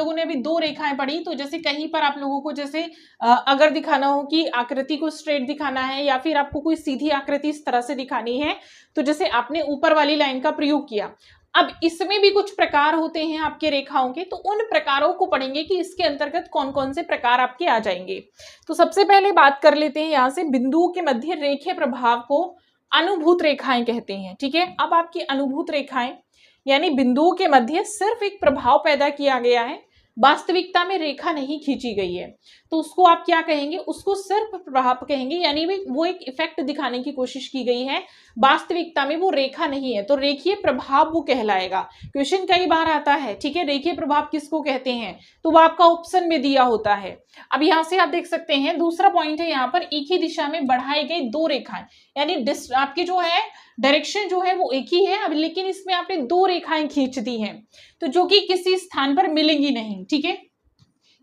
लोगों ने अभी दो रेखाएं पढ़ी, तो जैसे कहीं पर आप लोगों को जैसे अगर दिखाना हो कि आकृति को स्ट्रेट दिखाना है या फिर आपको कोई सीधी आकृति इस तरह से दिखानी है, तो जैसे आपने ऊपर वाली लाइन का प्रयोग किया। अब इसमें भी कुछ प्रकार होते हैं आपके रेखाओं के, तो उन प्रकारों को पढ़ेंगे कि इसके अंतर्गत कौन कौन से प्रकार आपके आ जाएंगे। तो सबसे पहले बात कर लेते हैं यहाँ से, बिंदुओं के मध्य रेखीय प्रभाव को अनुभूत रेखाएं कहते हैं। ठीक है, अब आपकी अनुभूत रेखाएं यानी बिंदुओं के मध्य सिर्फ एक प्रभाव पैदा किया गया है, वास्तविकता में रेखा नहीं खींची गई है, तो उसको आप क्या कहेंगे, उसको सिर्फ प्रभाव कहेंगे, यानी वो एक इफेक्ट दिखाने की कोशिश की गई है, वास्तविकता में वो रेखा नहीं है, तो रेखीय प्रभाव वो कहलाएगा। क्वेश्चन कई बार आता है, ठीक है, रेखीय प्रभाव किसको कहते हैं, तो वो आपका ऑप्शन में दिया होता है। अब यहां से आप देख सकते हैं दूसरा पॉइंट है, यहाँ पर एक ही दिशा में बढ़ाई गई दो रेखाएं, यानी आपकी जो है डायरेक्शन जो है वो एक ही है, अब लेकिन इसमें आपने दो रेखाएं खींच दी हैं, तो जो कि किसी स्थान पर मिलेंगी नहीं। ठीक है,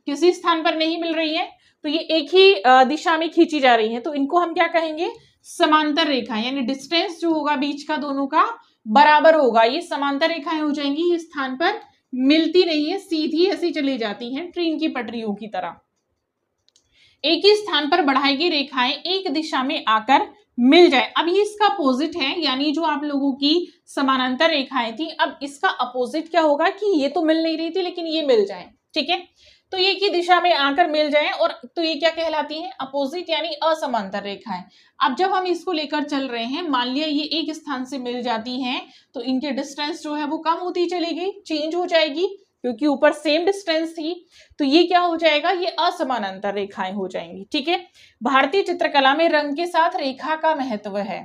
किसी स्थान पर नहीं मिल रही है, तो ये एक ही दिशा में खींची जा रही है, तो इनको हम क्या कहेंगे, समांतर रेखाएं, यानी डिस्टेंस जो होगा बीच का दोनों का बराबर होगा, ये समांतर रेखाएं हो जाएंगी। इस स्थान पर मिलती नहीं है, सीधी ऐसी चली जाती हैं ट्रेन की पटरियों की तरह। एक ही स्थान पर बढ़ाई गई रेखाएं एक दिशा में आकर मिल जाए। अब ये इसका अपोजिट है, यानी जो आप लोगों की समानांतर रेखाएं थी, अब इसका अपोजिट क्या होगा कि ये तो मिल नहीं रही थी लेकिन ये मिल जाए। ठीक है, तो ये एक ही दिशा में आकर मिल जाए, और तो ये क्या कहलाती है, अपोजिट यानी असमांतर रेखाएं। अब जब हम इसको लेकर चल रहे हैं, मान लिया ये एक स्थान से मिल जाती हैं, तो इनके डिस्टेंस जो है वो कम होती चली गई, चेंज हो जाएगी, क्योंकि ऊपर सेम डिस्टेंस थी, तो ये क्या हो जाएगा, ये असमानांतर रेखाएं हो जाएंगी। ठीक है, भारतीय चित्रकला में रंग के साथ रेखा का महत्व है।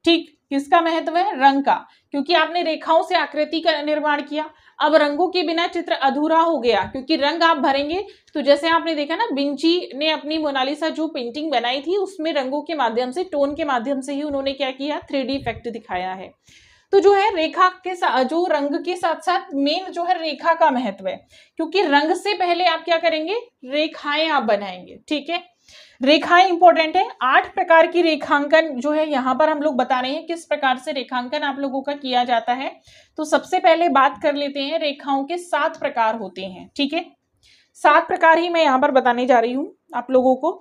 ठीक, किसका महत्व है, रंग का, क्योंकि आपने रेखाओं से आकृति का निर्माण किया। अब रंगों के बिना चित्र अधूरा हो गया, क्योंकि रंग आप भरेंगे, तो जैसे आपने देखा ना, विंची ने अपनी मोनालिसा जो पेंटिंग बनाई थी उसमें रंगों के माध्यम से, टोन के माध्यम से ही उन्होंने क्या किया, 3D इफेक्ट दिखाया है। तो जो है रेखा के साथ, जो रंग के साथ साथ मेन जो है रेखा का महत्व है, क्योंकि रंग से पहले आप क्या करेंगे, रेखाएं आप बनाएंगे। ठीक है, रेखाएं इंपॉर्टेंट है। 8 प्रकार की रेखांकन जो है यहाँ पर हम लोग बता रहे हैं, किस प्रकार से रेखांकन आप लोगों का किया जाता है। तो सबसे पहले बात कर लेते हैं, रेखाओं के 7 प्रकार होते हैं। ठीक है, 7 प्रकार ही मैं यहाँ पर बताने जा रही हूँ आप लोगों को,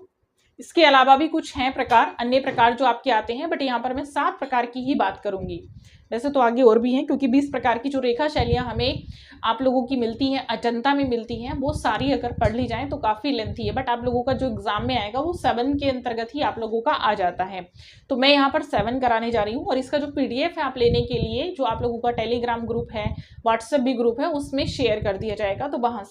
इसके अलावा भी कुछ हैं प्रकार, अन्य प्रकार जो आपके आते हैं, बट यहाँ पर मैं 7 प्रकार की ही बात करूंगी। वैसे तो आगे और भी हैं, क्योंकि 20 प्रकार की जो रेखा शैलियां हमें आप लोगों की मिलती हैं, अजंता में मिलती हैं, वो सारी अगर पढ़ ली जाए तो काफ़ी लेंथी है, बट आप लोगों का जो एग्जाम में आएगा वो 7 के अंतर्गत ही आप लोगों का आ जाता है। तो मैं यहाँ पर 7 कराने जा रही हूँ, और इसका जो PDF है आप लेने के लिए, जो आप लोगों का टेलीग्राम ग्रुप है, व्हाट्सएप भी ग्रुप है, उसमें शेयर कर दिया जाएगा, तो वहाँ से